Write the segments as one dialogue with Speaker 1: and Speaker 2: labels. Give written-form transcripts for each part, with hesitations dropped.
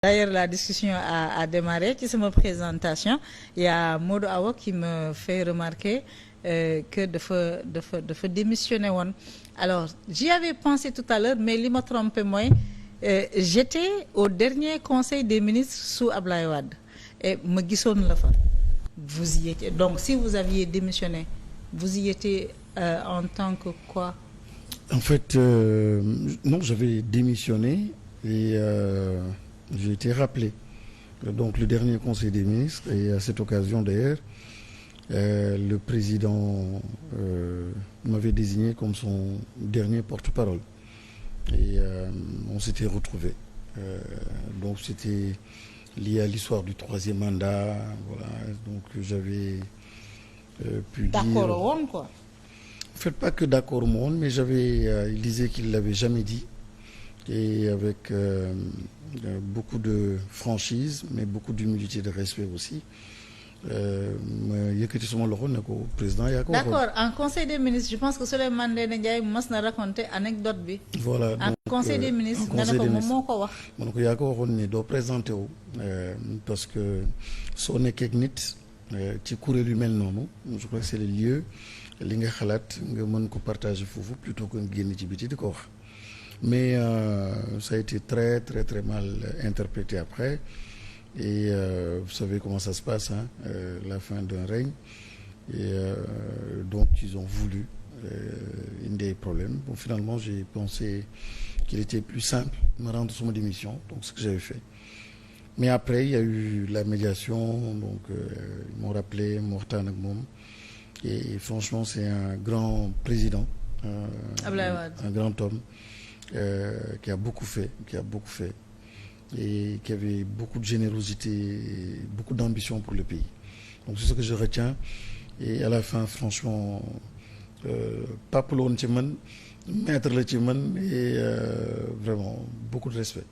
Speaker 1: D'ailleurs, la discussion a démarré. Ci sama présentation, il y a Modou Awa qui me fait remarquer que dafa démissionné woon. Alors, j'y avais pensé tout à l'heure, mais li ma trompé mooy j'étais au dernier conseil des ministres sous Ablaye Wade et ma gisoon la fa. Vous y étiez. Donc, si vous aviez démissionné, vous y étiez en tant que quoi?
Speaker 2: En fait, non, j'avais démissionné et j'ai été rappelé. Donc le dernier conseil des ministres, et à cette occasion d'ailleurs, le président m'avait désigné comme son dernier porte-parole. Et on s'était retrouvés. Donc c'était lié à l'histoire du troisième mandat. Voilà. Donc j'avais pu dire...
Speaker 1: D'accord woon quoi.
Speaker 2: En fait, pas que d'accord au monde, mais il disait qu'il l'avait jamais dit. Et avec beaucoup de franchise, mais beaucoup d'humilité, de respect aussi. ma yëkkati suma loxo ne ko président yaa ko waxoon.
Speaker 1: D'accord, en conseil des ministres je pense que Souleymane Ndéné Ndiaye mas na raconter anecdote bi.
Speaker 2: Voilà
Speaker 1: en
Speaker 2: donc
Speaker 1: conseil des ministres nga ne ko moom moo ko wax.
Speaker 2: ma ne ko yaa ko waxoon ni doo présenté wu. parce que soo nekkee ak nit ci kuréel yu mel noonu je crois que c'est le lieu li nga xalaat nga mën ko partager foofu plutôt que nga génn ci biti di ko wax. Mais ça a été très très très mal interprété après. Et vous savez comment ça se passe, hein, la fin d'un règne. Et donc ils ont voulu des problèmes. Bon, finalement, j'ai pensé qu'il était plus simple de me rendre sur ma démission, donc ce que j'avais fait. Mais après, il y a eu la médiation, donc ils m'ont rappelé, Mortan ak moom. Et franchement, c'est un grand président, un grand homme qui a beaucoup fait, et qui avait beaucoup de générosité et beaucoup d'ambition pour le pays. Donc c'est ce que je retiens. Et à la fin, franchement, papa la woon ci man, maître la ci man, et vraiment beaucoup de respect.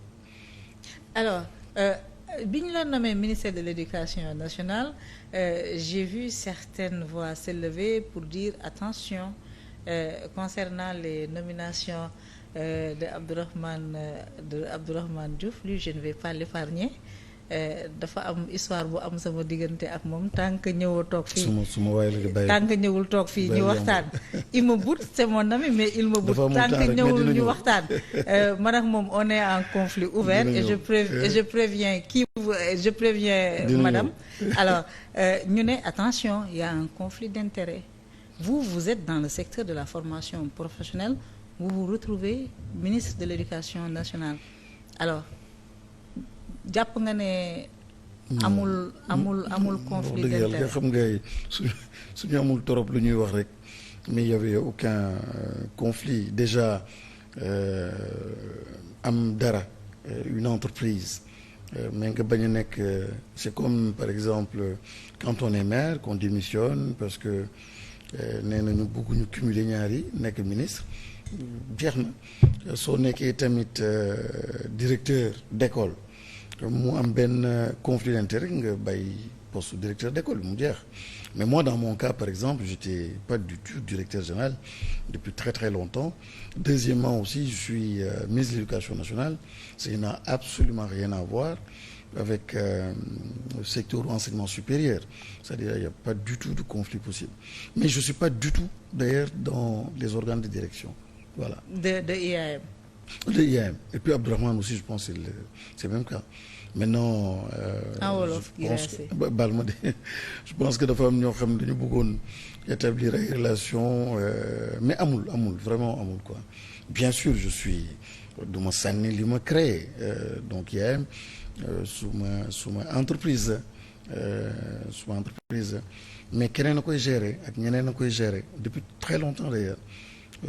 Speaker 1: Alors, bi ñu la nommé ministère de l'Éducation nationale, j'ai vu certaines voix s'élever pour dire attention concernant les nominations de Abdourahmane Diouf. Lui, je ne vais pas l'épargner. Dafa am histoire bu am sama diggante ak moom tant que ñëwoo toog fii. Tant que ñëwul toog fii ñu waxtaan. Il me boude, c'est mon ami, mais il me boude tant que ñëwul ñu waxtaan. Man ak moom on est en conflit ouvert et je préviens madame. Alors ñu ne attention, il y a un conflit d'intérêts. Vous êtes dans le secteur de la formation professionnelle. Vous vous retrouvez ministre de l'Éducation nationale. Alors jàpp nga ne amul conflit d'intérêt.
Speaker 2: nga xam nga suñu amul torop lu ñuy wax rek, mais il y avait aucun conflit. Déjà am dara une entreprise mais nga bañ a nekk c'est comme par exemple quand on est maire qu'on démissionne parce que nee nañu bëgguñu cumuler ñaari nekk ministre. Jeex na soo nekkee tamit directeur d'école mu am benn conflit d'intérêt nga bàyyi poste directeur d'école mu jeex. Mais moi dans mon cas par exemple j'étais pas du tout directeur général depuis très très longtemps. Deuxièmement aussi je suis ministre de l'Éducation nationale, ça n'a absolument rien à voir avec le secteur enseignement supérieur, c'est-à-dire il n'y a pas du tout de conflit possible. Mais je suis pas du tout d'ailleurs dans les organes de direction. Voilà.
Speaker 1: De IAM.
Speaker 2: De IAM. Et puis Abdourahmane aussi, je pense que c'est le même cas. Maintenant, je pense que dafa am ñoo xam ne dañu bëggoon établir ay relations, mais amul vraiment amul quoi. Bien sûr, je suis du ma sànni li ma créé donc IAM suma entreprise mais keneen a koy gérer ak ñeneen a koy gérer depuis très longtemps d'ailleurs.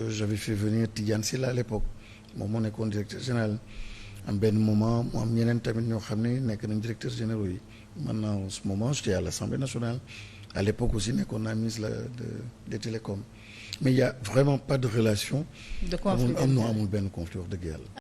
Speaker 2: J'avais fait venir Tidiane Sylla à l'époque moom moo nekkoon directeur général am benn moment mu am ñeneen tamit ñoo xam ne nekk nañ directeurs généraux yi. Maintenant en ce moment j'étais à l'Assemblée nationale, à l'époque aussi nekkoon naa ministre des télécoms, mais il y a vraiment pas de relation.
Speaker 1: De conflit
Speaker 2: amul benn conflit wax dëgg yàlla.